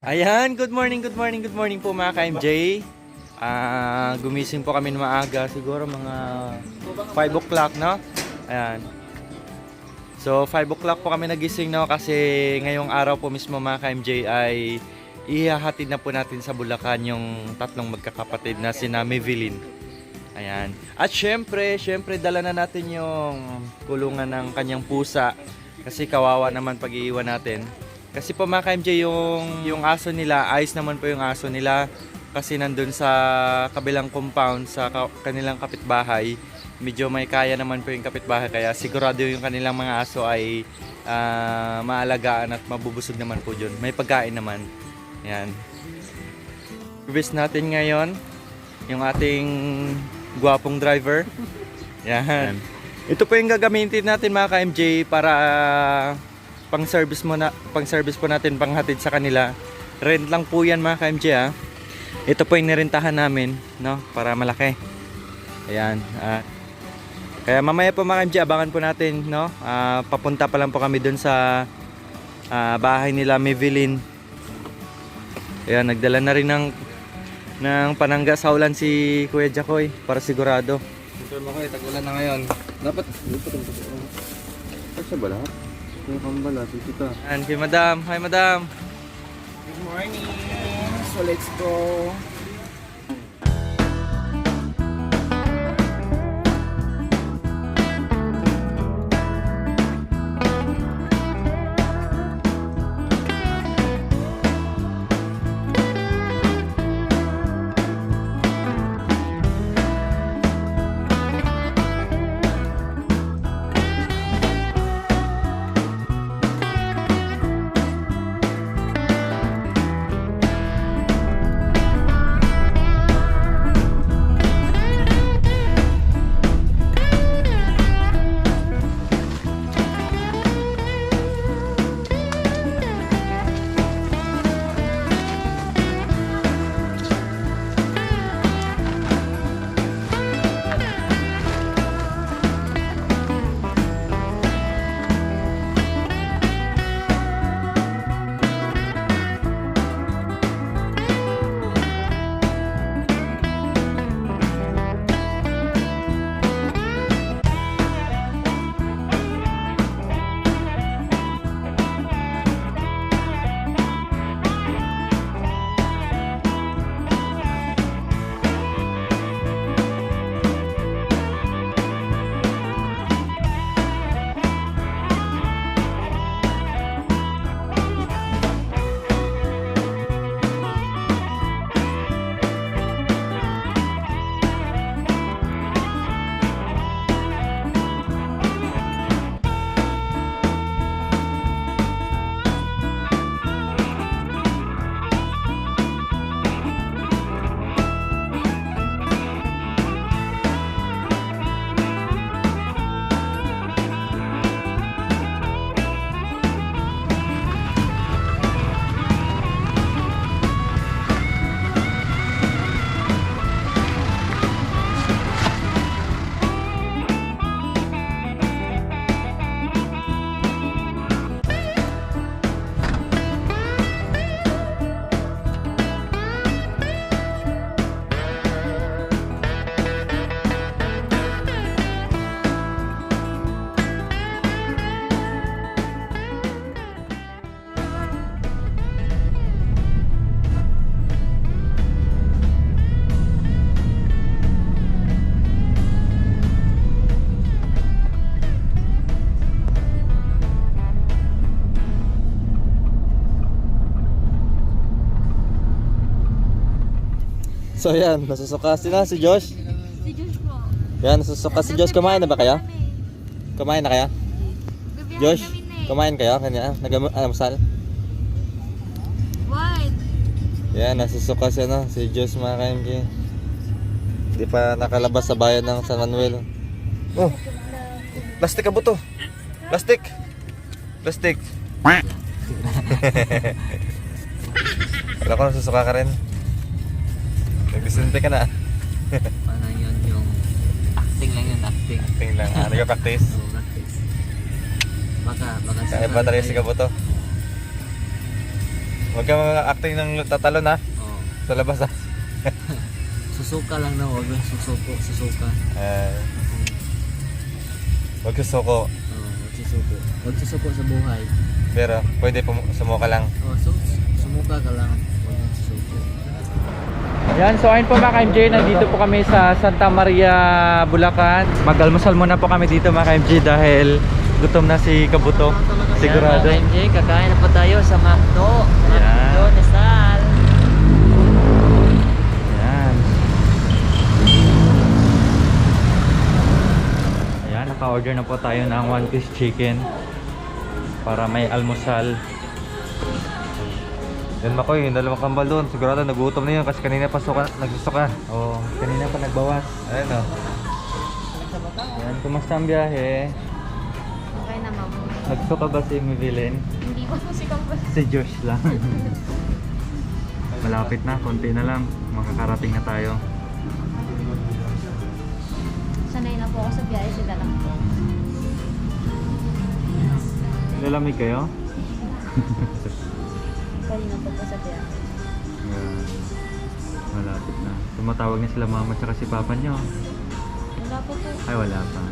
Ayan, good morning po mga ka-MJ. Gumising po kami ng maaga, siguro mga 5 o'clock, no? Ayan. So, 5 o'clock po kami nagising, no? Kasi ngayong araw po mismo mga ka-MJ ay ihahatid na po natin sa Bulacan yung tatlong magkakapatid na sina Maybelline. Ayan. At syempre, dala na natin yung kulungan ng kanyang pusa. Kasi kawawa naman pag-iiwan natin. Kasi po mga ka-MJ, yung aso nila, ayos naman po yung aso nila. Kasi nandun sa kabilang compound, sa kanilang kapitbahay, medyo may kaya naman po yung kapitbahay. Kaya sigurado yung kanilang mga aso ay maalagaan at mabubusog naman po dyan. May pagkain naman. Yan. Service natin ngayon, yung ating gwapong driver. Yan. Ito po yung gagamitin natin mga ka-MJ para pang-service po natin, panghatid sa kanila. Rent lang po yan mga ka-MJ ha. Ito po yung nirentahan namin, no, para malaki. Ayan. Kaya mamaya po mga ka-MJ, abangan po natin, no. Papunta pa lang po kami dun sa bahay nila Maybelline. Ayan, nagdala na rin ng panangga sa ulan si Kuya Jacoy para sigurado. Sir Makoy, tag-ulan na ngayon. Dapat sa bala? Yung kambala, kita. And kay Madam. Hi Madam. Good morning. So let's go. So yan, nasusuka na si Josh. Si Josh po. Yan, nasusuka si Josh. Kumain na ba kayo? Kumain na kaya? Josh, kumain kayo? Kanya, nag-almusal? What? Yan, nasusuka siya no, si Josh mga ka-MJ. Hindi pa nakalabas sa bayan ng San Manuel. Oh, plastic ka buto. Plastic. Plastic. Wala ko, nasusuka ka rin. Nagdisinti ka na. Paano yun yung acting lang yun, acting. Acting lang. Nag-practice. Oo, practice. Baka Kaya ba talaga si Kabuto? Huwag ka mga acting ng tatalon ha. Oo. Sa labas ha. Susuka lang na, huwag lang susuka. Huwag susuko. Oo, huwag susuko. Huwag susuko sa buhay. Pero pwede sumuka lang. Oo, sumuka ka lang. Huwag lang susuko. Yan, so ayun po mga ka-MJ, nandito po kami sa Santa Maria, Bulacan. Mag-almusal muna po kami dito mga ka-MJ dahil gutom na si Kabuto. Sigurado. Yan, mga MJ, kakain na po tayo sa McDo. Yan. McDo na Sal. Yan. Ayan, naka-order na po tayo ng 1-piece chicken para may almusal. Yan Makoy, yung dalawang kambal doon. Sigurado nagutom na yun kasi kanina pa nagsusuka. Oh, kanina pa nagbawas. Ayun o. Ayan, kumusta ang biyahe? Okay na, ma'am. Nagsuka ba si Mivilin? Hindi ko si Kampos. Si Josh lang. Malapit na, konti na lang. Makakarating na tayo. Sanay na po ako sa biyahe, sila lang po. Lalamig kayo? Kanina po po sa biyahe. Ayan. Malapit na. Tumatawag na sila mama tsaka si papa nyo. Wala po po. Ay, wala pa.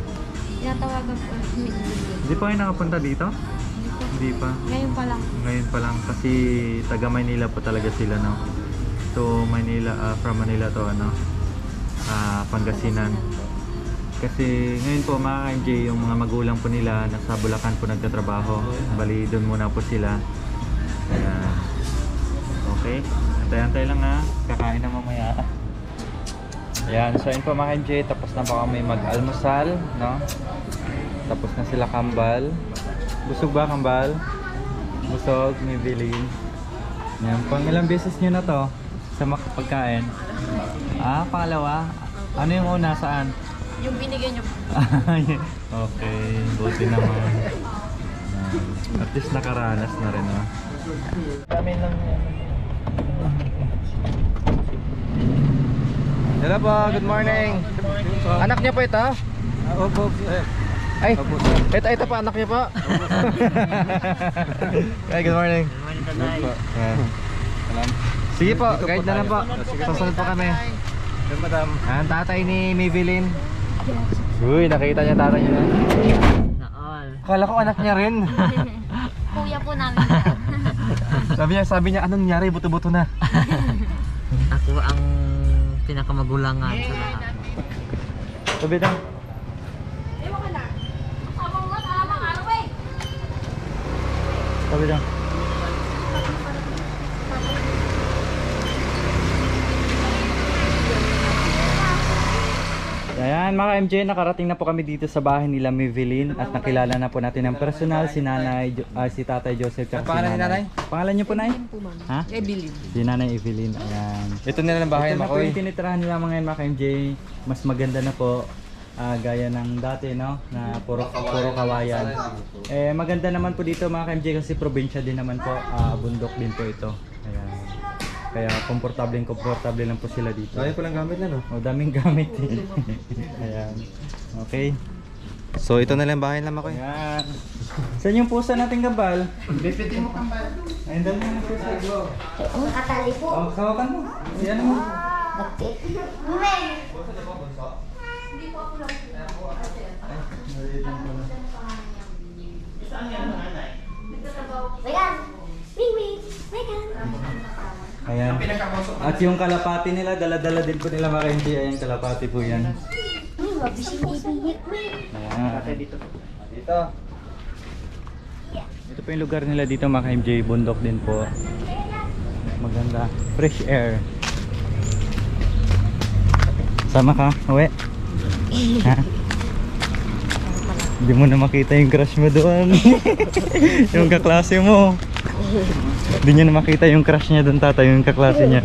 Tinatawagan po. Hindi pa kayo nakapunta dito? Hindi po. Hindi pa. Ngayon pa lang. Ngayon pa lang kasi taga Maynila po talaga sila, no? So Manila, from Manila to ano, Pangasinan. Kasi ngayon po mga MJ, yung mga magulang po nila nasa Bulacan po nagtatrabaho. Bali doon muna po sila. Ayan. Okay, antay-antay lang ha. Kakain na mamaya. Ayan, so yun po mga MJ, tapos na po kami mag-almusal, no? Tapos na sila kambal. Busog ba kambal? Busog, may bilin. Ayan, pang ilang beses nyo na to sa makapagkain? Pangalawa? Ano yung una? Saan? Yung binigay niyo po. Okay, buti naman. At least nakaranas na rin, no? Kami lang yan. Hello po, good morning. Anak niya po ito? Opo. Ay, ito po anak niya po. Ay, good morning. Naman ito tayo. Sige po, guide na lang po. Susunod po kami. Madam. Ang tatay ni Maybelline. Uy, nakita niya tatay niya na. Na all. Akala ko anak niya rin. Kuya po namin. Sabi niya, anong nangyari? Buto-buto na. Ako ang pinakamagulangan sa lahat. Sabi na. Sabi na. Ayan mga MJ, nakarating na po kami dito sa bahay nila Mivilin at nakilala na po natin ang personal si Nanay, si Tatay Joseph at si Pangalan ni Nanay? Pangalan niyo po, Nay? Ha? Evelyn. Si Nanay Evelyn. Ayan. Ito nila ng bahay, Ito na po Makoy. yung tinitirahan nila mga MJ. Mas maganda na po. Gaya ng dati, no? Na puro kawayan. Maganda naman po dito mga MJ kasi probinsya din naman po. Bundok din po ito. Ayan. Kaya komportable lang po sila dito. Dami pa lang gamit na, no? O, daming gamit eh. Ayan. Okay. So, ito na lang bahay na, Makoy. Ayan. Saan yung pusa natin gabal? Bipitin mo kambal. Ayun daw yung pusa. Atali po. Oh, kawakan mo. Yan mo. Bakit? Megan! Mimi! Megan! Ayan. At yung kalapati nila, dala-dala din po nila mga MJ. Ayan, kalapati po yan. Mabising ibigit mo. Ayan. Dito. Ito po yung lugar nila dito mga MJ. Bundok din po. Maganda. Fresh air. Sama ka, uwi. Ha? Hindi mo na makita yung crush mo doon. Yung kaklase mo. Hindi niya na makita yung crush niya doon, tata, yung kaklase niya.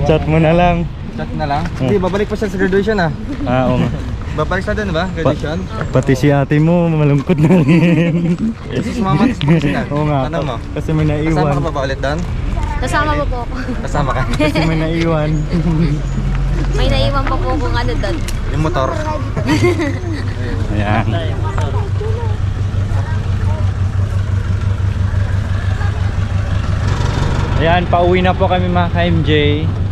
Chat mo na lang. Chat na lang? Hindi, babalik pa siya sa graduation, ah. Oo nga. Babalik sa doon, ba? Graduation? Pati si ate mo, malungkot na rin. Kasi sumama sa Pangasinan. Oo nga. Ano mo? Kasi may Kasama naiwan. ka pa ba ulit doon? Kasama pa po ako. Kasama ka? Kasi may naiwan. May naiwan pa po kung ano doon. Yung motor. Ayan. 哎 Tayo, motor. 哎 Ayan. 哎 Ayan, pauwi na po kami mga ka-MJ,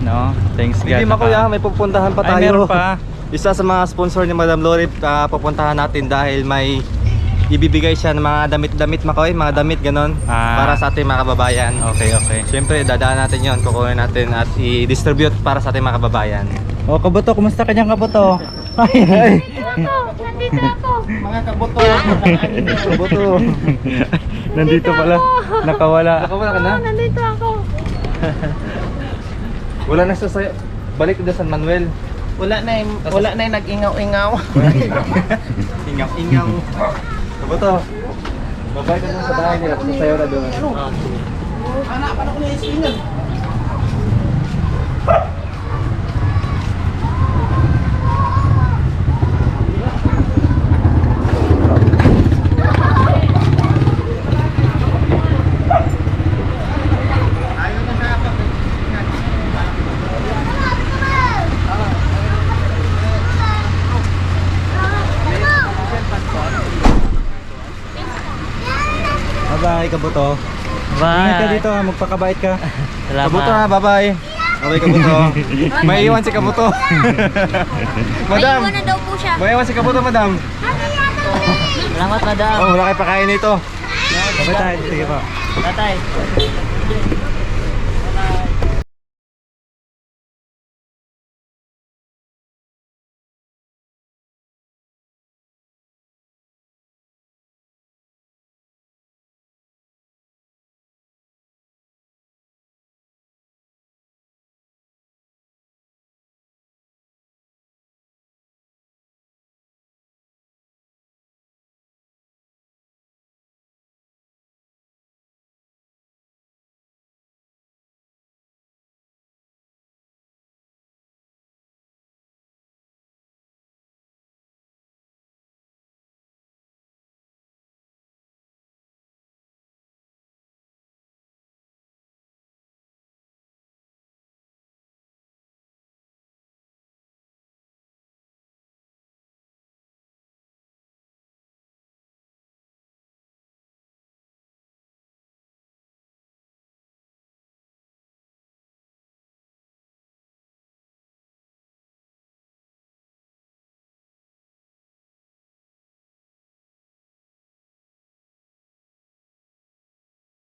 no? Thanks God. Hindi makuya, may pupuntahan pa tayo. Ay, meron pa. Isa sa mga sponsor ni Madam Lori, pupuntahan natin dahil may ibibigay siya ng mga damit-damit makoy, mga damit ganon para sa ating mga kababayan. Okay, okay. Siyempre, dadaan natin yon, kukunin natin at i-distribute para sa ating mga kababayan. O, Kabuto, kumusta ka dyan, Kabuto? Ay, ay. Nandito ako. Mga kabuto! Kabuto. Nandito pala. Nakawala. Nakawala ka na? Nandito ako. Wala na siya sa'yo. Balik na San Manuel. Wala na yung nag-ingaw-ingaw. Ingaw-ingaw. Kabuto, babalik ka na sa bahay nila. Sasayaw na doon. Anak, paano ko na isingan? Bye-bye, Kabuto. Ingat ka dito, magpakabait ka. Salamat. Kabuto ha, bye-bye. Bye-bye, Kabuto. May iwan si Kabuto. Madam, May iwan na daw po siya. may iwan si Kabuto, madam. Salamat, madam. Oh, wala kayo pakain nito. Bye tayo, sige pa. Tatay.